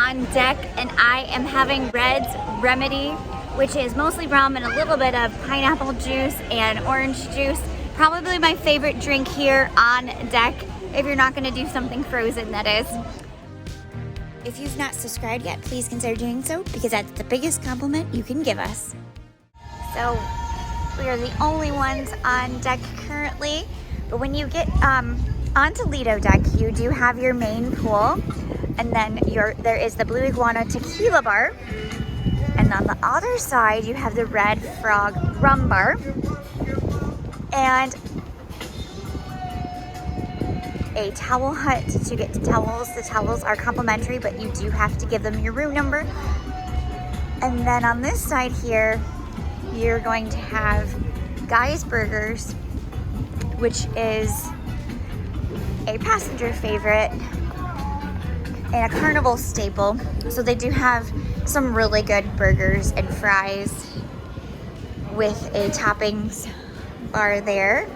on deck, and I am having Red's Remedy, which is mostly rum and a little bit of pineapple juice and orange juice. Probably my favorite drink here on deck, if you're not gonna do something frozen, that is. If you've not subscribed yet, please consider doing so, because that's the biggest compliment you can give us. So we are the only ones on deck currently, but when you get onto Lido Deck, you do have your main pool, and then there is the Blue Iguana Tequila Bar, and on the other side you have the Red Frog Rum Bar, and a towel hut to get towels. The towels are complimentary, but you do have to give them your room number. And then on this side here, you're going to have Guy's Burgers, which is a passenger favorite and a Carnival staple. So they do have some really good burgers and fries with a toppings bar there.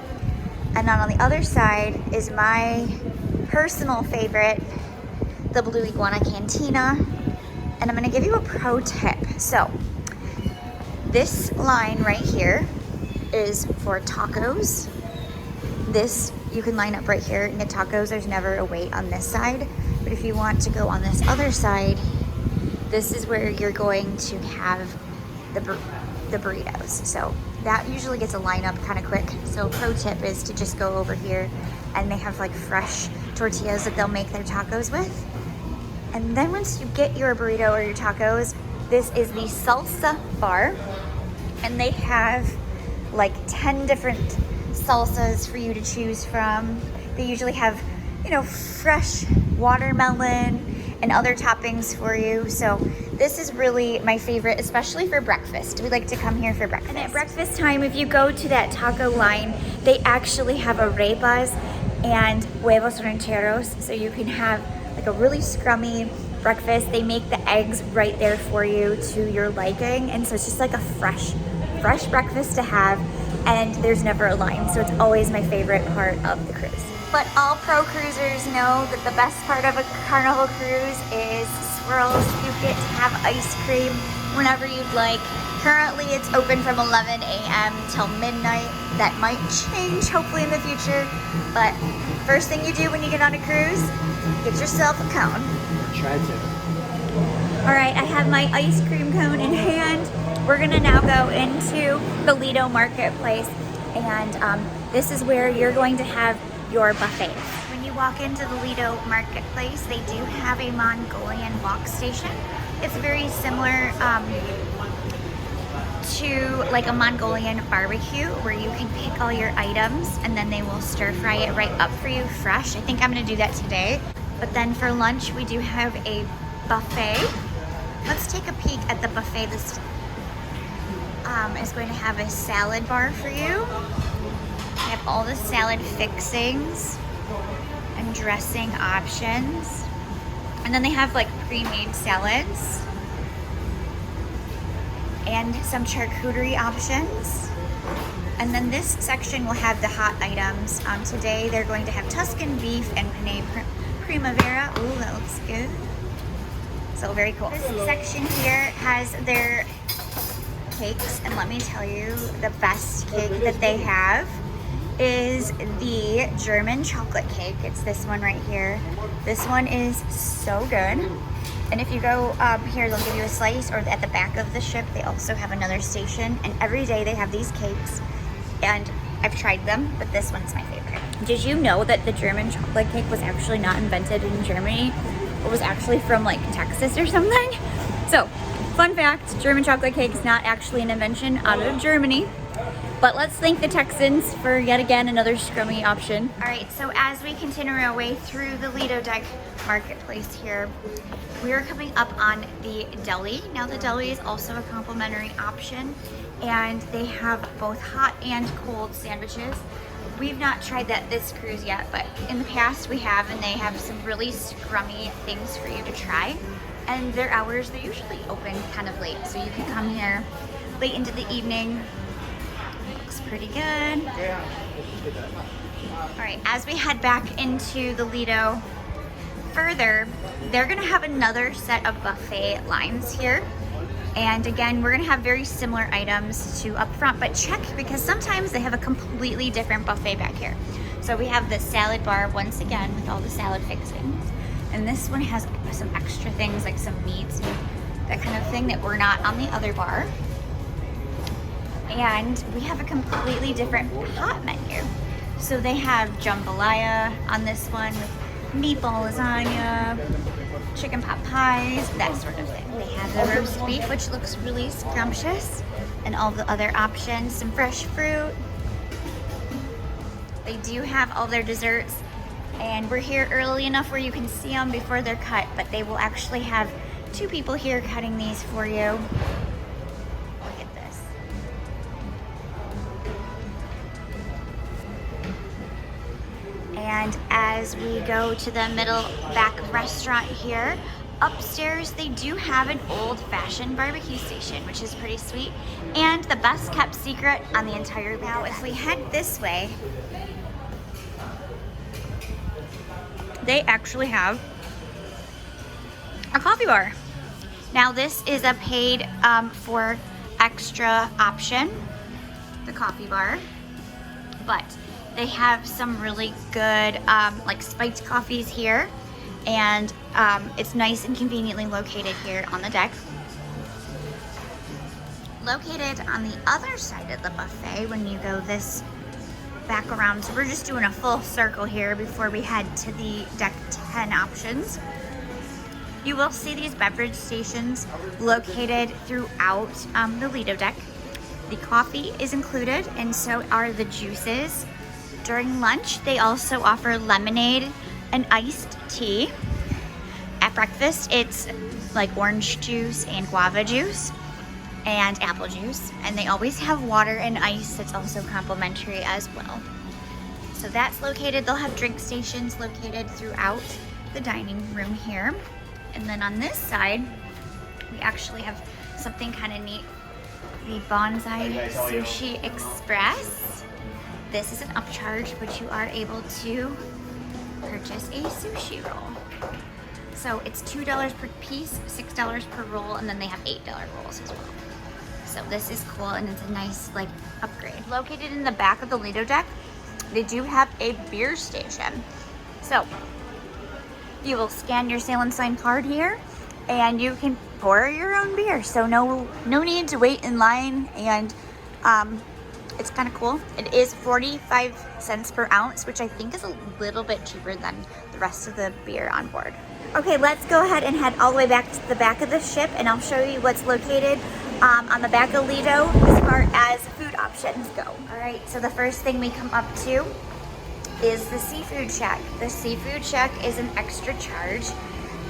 And then on the other side is my personal favorite, the Blue Iguana Cantina. And I'm gonna give you a pro tip. So this line right here is for tacos. This, you can line up right here and get tacos. There's never a wait on this side. But if you want to go on this other side, this is where you're going to have the burritos. So that usually gets a lineup kind of quick. So pro tip is to just go over here, and they have like fresh tortillas that they'll make their tacos with. And then once you get your burrito or your tacos, this is the salsa bar, and they have like 10 different salsas for you to choose from. They usually have, you know, fresh watermelon and other toppings for you. So this is really my favorite, especially for breakfast. We like to come here for breakfast. And at breakfast time, if you go to that taco line, they actually have arepas and huevos rancheros, so you can have like a really scrummy breakfast. They make the eggs right there for you to your liking, and so it's just like a fresh breakfast to have, and there's never a line, so it's always my favorite part of the cruise. But all pro cruisers know that the best part of a Carnival cruise is Swirls. You get to have ice cream whenever you'd like. Currently it's open from 11 a.m. till midnight. That might change hopefully in the future, but first thing you do when you get on a cruise, get yourself a cone. Try to. All right, I have my ice cream cone in hand. We're gonna now go into the Lido Marketplace, and this is where you're going to have your buffet. When you walk into the Lido Marketplace, they do have a Mongolian wok station. It's very similar to like a Mongolian barbecue, where you can pick all your items and then they will stir fry it right up for you fresh. I think I'm gonna do that today. But then for lunch, we do have a buffet. Let's take a peek at the buffet. This is going to have a salad bar for you. They have all the salad fixings and dressing options. And then they have like pre-made salads and some charcuterie options. And then this section will have the hot items. Today they're going to have Tuscan beef and penne primavera. Ooh, that looks good. So very cool. This section here has their cakes, and let me tell you, the best cake that they have is the German chocolate cake. It's this one right here. This one is so good. And if you go here, they'll give you a slice, or at the back of the ship, they also have another station. And every day they have these cakes, and I've tried them, but this one's my favorite. Did you know that the German chocolate cake was actually not invented in Germany? It was actually from like Texas or something? So, fun fact, German chocolate cake is not actually an invention out of Germany. But let's thank the Texans for yet again another scrummy option. All right, so as we continue our way through the Lido Deck Marketplace here, we are coming up on the deli. Now the deli is also a complimentary option, and they have both hot and cold sandwiches. We've not tried that this cruise yet, but in the past we have, and they have some really scrummy things for you to try. And their hours, they're usually open kind of late, so you can come here late into the evening. Looks pretty good. All right, as we head back into the Lido further, they're gonna have another set of buffet lines here. And again, we're gonna have very similar items to up front, but check, because sometimes they have a completely different buffet back here. So we have the salad bar once again with all the salad fixings. And this one has some extra things like some meats and that kind of thing that were not on the other bar. And we have a completely different hot menu. So they have jambalaya on this one with meatball lasagna, chicken pot pies, that sort of thing. They have the roast beef, which looks really scrumptious, and all the other options, some fresh fruit. They do have all their desserts, and we're here early enough where you can see them before they're cut, but they will actually have 2 people here cutting these for you. Look at this. And as we go to the middle back restaurant here, upstairs they do have an old-fashioned barbecue station, which is pretty sweet, and the best kept secret on the entire Lido. Now if we head this way, they actually have a coffee bar. Now this is a paid for extra option, the coffee bar, but they have some really good like spiked coffees here, and it's nice and conveniently located here on the deck. Located on the other side of the buffet when you go this back around, so we're just doing a full circle here before we head to the deck 10 options. You will see these beverage stations located throughout the Lido Deck. The coffee is included, and so are the juices. During lunch, they also offer lemonade and iced tea. At breakfast, it's like orange juice and guava juice and apple juice. And they always have water and ice that's also complimentary as well. So that's located, they'll have drink stations located throughout the dining room here. And then on this side, we actually have something kind of neat. The Bonsai Sushi Express. This is an upcharge, but you are able to purchase a sushi roll. So it's $2 per piece, $6 per roll, and then they have $8 rolls as well. So this is cool, and it's a nice like upgrade. Located in the back of the Lido Deck, they do have a beer station. So you will scan your Sail and Sign card here, and you can pour your own beer. So no need to wait in line, and it's kind of cool. It is 45 cents per ounce, which I think is a little bit cheaper than the rest of the beer on board. Okay, let's go ahead and head all the way back to the back of the ship, and I'll show you what's located on the back of Lido as far as food options go. All right, so the first thing we come up to is the seafood shack. The seafood shack is an extra charge,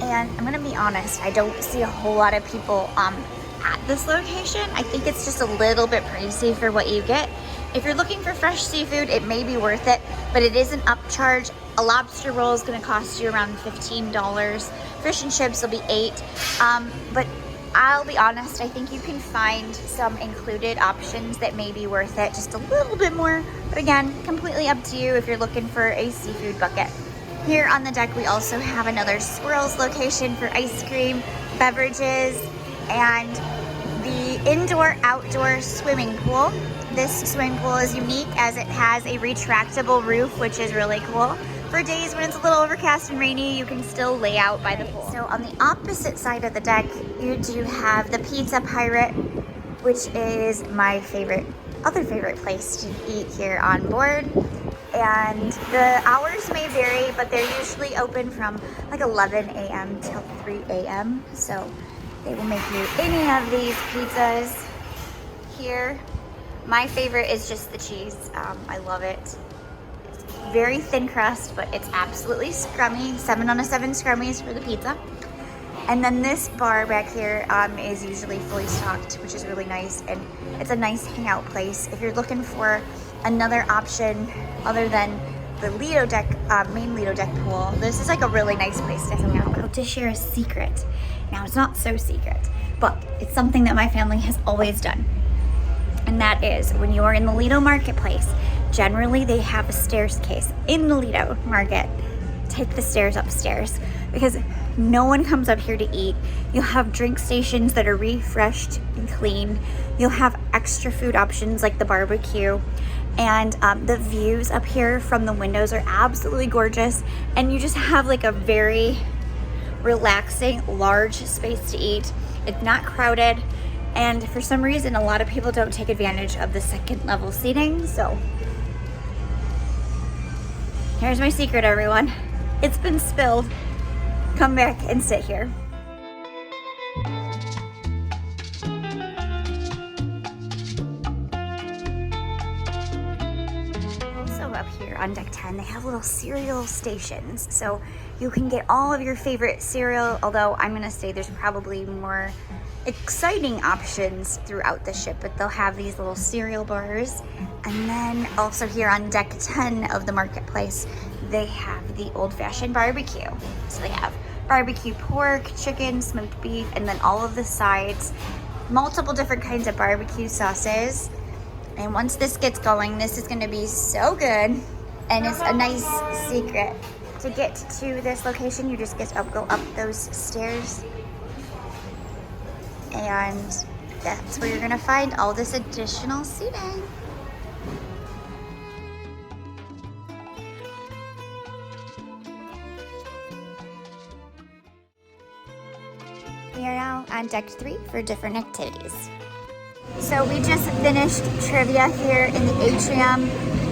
and I'm gonna be honest, I don't see a whole lot of people at this location. I think it's just a little bit pricey for what you get. If you're looking for fresh seafood, it may be worth it, but it is an upcharge. A lobster roll is gonna cost you around $15. Fish and chips will be $8. But I'll be honest, I think you can find some included options that may be worth it, just a little bit more. But again, completely up to you if you're looking for a seafood bucket. Here on the deck, we also have another Swirls location for ice cream, beverages, and the indoor-outdoor swimming pool. This swimming pool is unique as it has a retractable roof, which is really cool. For days when it's a little overcast and rainy, you can still lay out by the pool. So on the opposite side of the deck, you do have the Pizza Pirate, which is my other favorite place to eat here on board. And the hours may vary, but they're usually open from like 11 a.m. till 3 a.m. So they will make you any of these pizzas here. My favorite is just the cheese. I love it. It's very thin crust, but it's absolutely scrummy. 7 on a 7 scrummies for the pizza. And then this bar back here is usually fully stocked, which is really nice. And it's a nice hangout place. If you're looking for another option other than the Lido Deck, main Lido Deck pool, this is like a really nice place to hang out. I'm about to share a secret. Now, it's not so secret, but it's something that my family has always done. And that is when you're in the Lido marketplace, generally they have a stairs case in the Lido market. Take the stairs upstairs. because no one comes up here to eat. You'll have drink stations that are refreshed and clean. You'll have extra food options like the barbecue. And the views up here from the windows are absolutely gorgeous. And you just have like a very relaxing, large space to eat. It's not crowded. And for some reason, a lot of people don't take advantage of the second level seating. So here's my secret, everyone. It's been spilled. Come back and sit here. Also up here on deck 10, they have little cereal stations. So you can get all of your favorite cereal, although I'm gonna say there's probably more exciting options throughout the ship, but they'll have these little cereal bars. And then also here on deck 10 of the marketplace, they have the old-fashioned barbecue. So they have barbecue pork, chicken, smoked beef, and then all of the sides, multiple different kinds of barbecue sauces. And once this gets going, this is gonna be so good. And it's a nice secret. To get to this location, you just get to go up those stairs. And that's where you're gonna find all this additional seating. We are now on deck 3 for different activities. So we just finished trivia here in the atrium,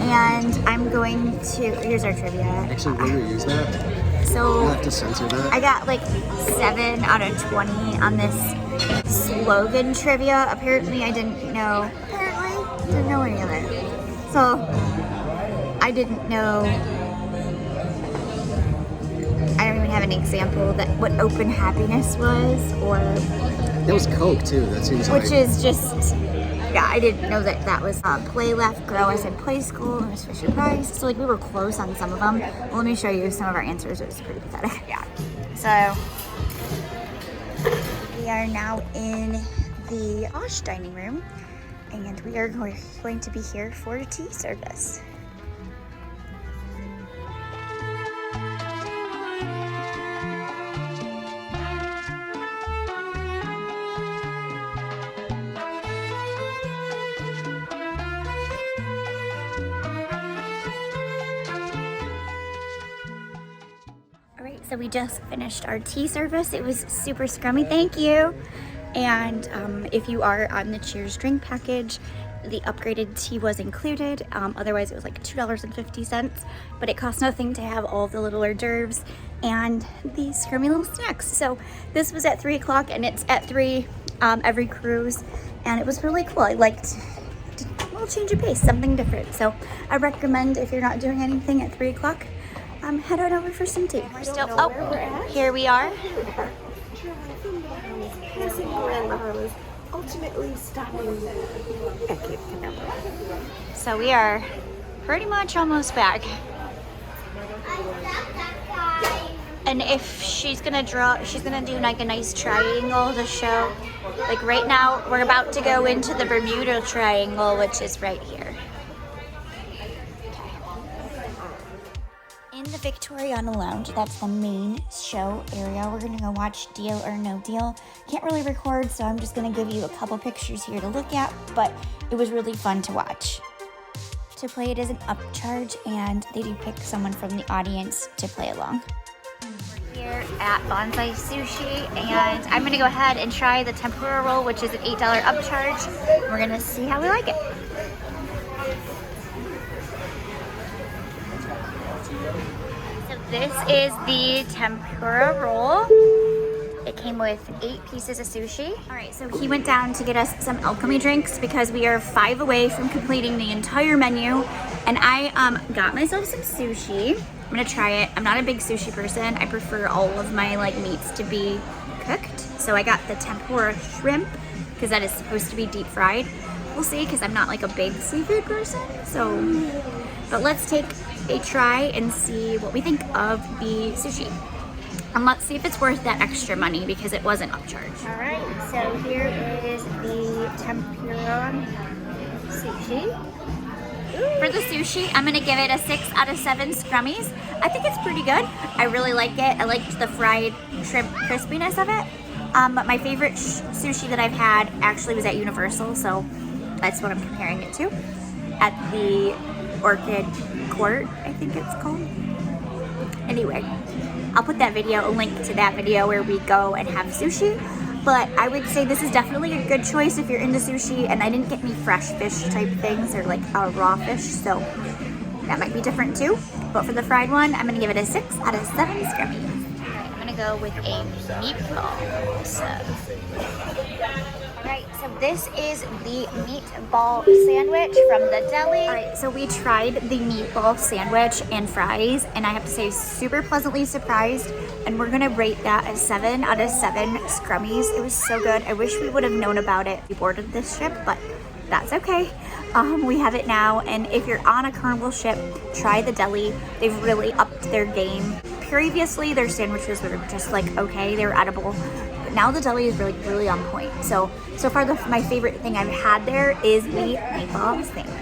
and I'm going to, here's our trivia. Actually, will you use that? So I'll have to censor that. I got like 7 out of 20 on this slogan trivia. Apparently I didn't know any of it. So I didn't know, I don't even have an example that what open happiness was, or It was Coke too, that seems like. which is just, yeah, I didn't know that that was play left, grow. I said play school, and it was Fisher Price. So like we were close on some of them. Well, let me show you some of our answers. It was pretty pathetic. Yeah. So we are now in the Osh dining room, and we are going to be here for tea service. So we just finished our tea service. It was super scrummy, thank you. And if you are on the Cheers drink package, the upgraded tea was included. Otherwise it was like $2.50, but it costs nothing to have all the little hors d'oeuvres and these scrummy little snacks. So this was at 3 o'clock, and it's at 3 every cruise, and it was really cool. I liked a little change of pace, something different. So I recommend, if you're not doing anything at 3 o'clock, head on over for some tea. We're still, here we are. Passing Grand Bahamas, ultimately stopping at Cape Canaveral. So we are pretty much almost back. And if she's gonna do like a nice triangle to show. Like right now, we're about to go into the Bermuda Triangle, which is right here. In the Victoriana Lounge, that's the main show area. We're gonna go watch Deal or No Deal. Can't really record, so I'm just gonna give you a couple pictures here to look at, but it was really fun to watch. To play, it is an upcharge, and they do pick someone from the audience to play along. We're here at Bonsai Sushi, and I'm gonna go ahead and try the tempura roll, which is an $8 upcharge. We're gonna see how we like it. So this is the tempura roll. It came with 8 pieces of sushi. All right, so he went down to get us some alchemy drinks because we are 5 away from completing the entire menu. And I got myself some sushi. I'm gonna try it. I'm not a big sushi person. I prefer all of my meats to be cooked. So I got the tempura shrimp because that is supposed to be deep fried. We'll see, because I'm not like a big seafood person. So, but let's take a try and see what we think of the sushi. And let's see if it's worth that extra money because it wasn't upcharged. All right, so here is the tempura sushi. For the sushi, I'm gonna give it a 6 out of 7 scrummies. I think it's pretty good. I really like it. I liked the fried shrimp crispiness of it. But my favorite sushi that I've had actually was at Universal, so that's what I'm comparing it to. At the Orchid Court, I think it's called. Anyway, I'll put that video, a link to that video where we go and have sushi. But I would say this is definitely a good choice if you're into sushi, and I didn't get any fresh fish type things or like a raw fish, so that might be different too. But for the fried one, I'm gonna give it a 6 out of 7 scrummies. I'm gonna go with a meatball sub. Alright, so this is the meatball sandwich from the deli. Alright, so we tried the meatball sandwich and fries, and I have to say, super pleasantly surprised. And we're gonna rate that a 7 out of 7 scrummies. It was so good. I wish we would have known about it before we boarded this ship, but that's okay. We have it now, and if you're on a Carnival ship, try the deli. They've really upped their game. Previously, their sandwiches were just like okay, they were edible. But now the deli is really on point. So far, my favorite thing I've had there is the meatball sandwich.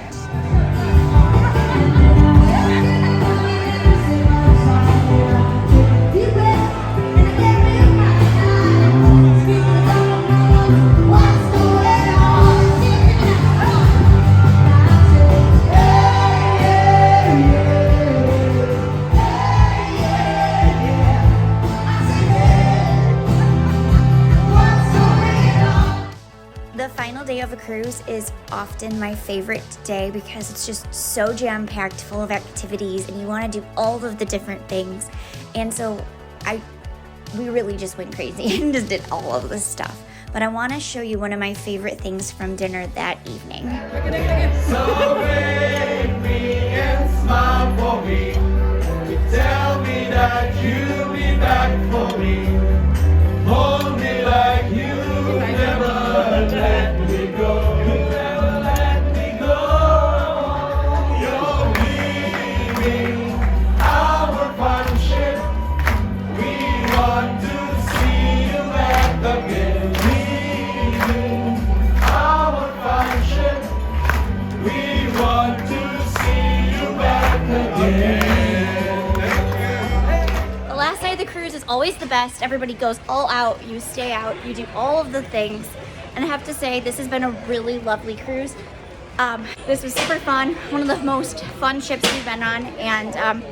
The final day of a cruise is often my favorite day because it's just so jam-packed, full of activities, and you want to do all of the different things. And so we really just went crazy and just did all of this stuff. But I want to show you one of my favorite things from dinner that evening. So wake me and smile for me. Tell me that you'll be back for me. Hold me like you never let me go. You never let me go. You're leaving our fun ship. We want to see you back again. Leaving our fun ship. We want to see you back again. The last night of the cruise is always the best. Everybody goes all out, you stay out, you do all of the things. And I have to say, this has been a really lovely cruise. This was super fun, one of the most fun ships we've been on, and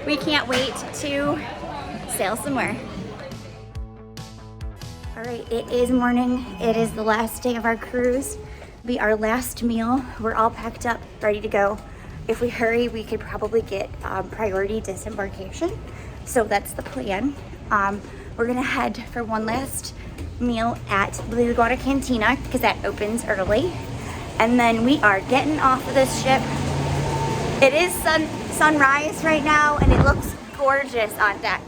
we can't wait to sail somewhere. All right, it is morning. It is the last day of our cruise. It'll be our last meal. We're all packed up, ready to go. If we hurry, we could probably get priority disembarkation. So that's the plan. We're gonna head for one last meal at Blue Iguana Cantina because that opens early. And then we are getting off of this ship. It is sunrise right now and it looks gorgeous on deck.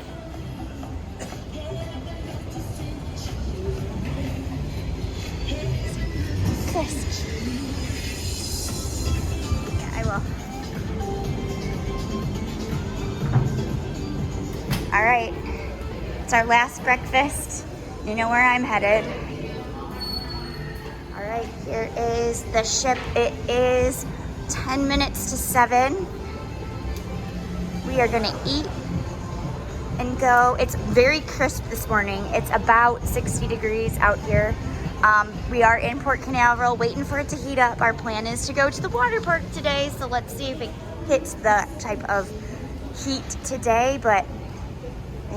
Crisp. Yeah, I will. All right, it's our last breakfast. You know where I'm headed. All right, here is the ship. It is 10 minutes to 7. We are gonna eat and go. It's very crisp this morning. It's about 60 degrees out here. We are in Port Canaveral waiting for it to heat up. Our plan is to go to the water park today, so let's see if it hits the type of heat today, but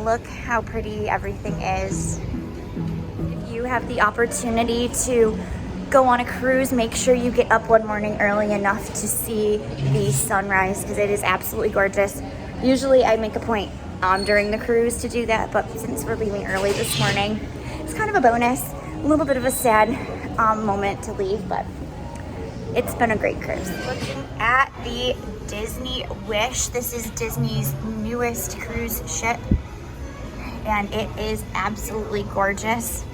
look how pretty everything is. If you have the opportunity to go on a cruise, make sure you get up one morning early enough to see the sunrise because it is absolutely gorgeous. Usually I make a point during the cruise to do that, but since we're leaving early this morning, it's kind of a bonus. A little bit of a sad moment to leave, but it's been a great cruise. Looking at the Disney Wish. This is Disney's newest cruise ship, and it is absolutely gorgeous.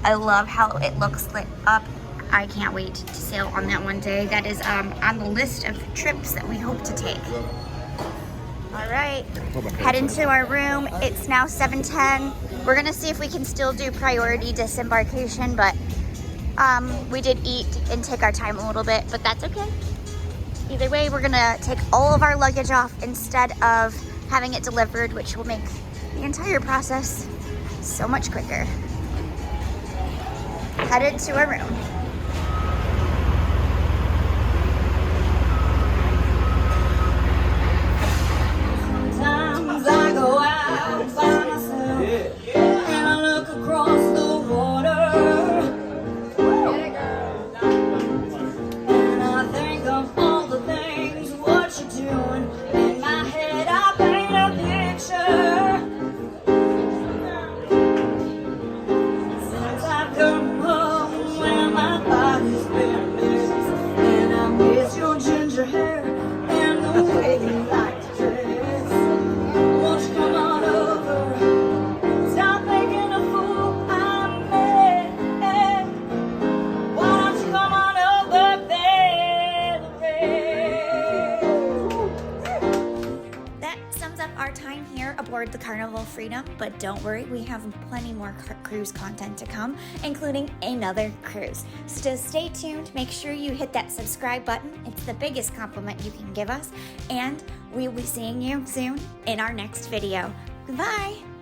I love how it looks lit up. I can't wait to sail on that one day. That is on the list of trips that we hope to take. All right, head into our room. It's now 7:10. We're gonna see if we can still do priority disembarkation, but we did eat and take our time a little bit, but that's okay. Either way, we're gonna take all of our luggage off instead of having it delivered, which will make the entire process so much quicker. Headed to our room. Sometimes I go out by myself and I look across the water and I think of all the things what you're doing. In my head I paint a picture. Since I've come home where my body's been missed, and I miss your ginger hair and the way you like to dress. Won't you come on over? Stop making a fool out of me. Why don't you come on over, Valerie? That sums up our time here aboard the Carnival Freedom, but don't worry, we have plenty more cruise content to come, including another cruise. So just stay tuned, make sure you hit that subscribe button. It's the biggest compliment you can give us, and we'll be seeing you soon in our next video. Goodbye!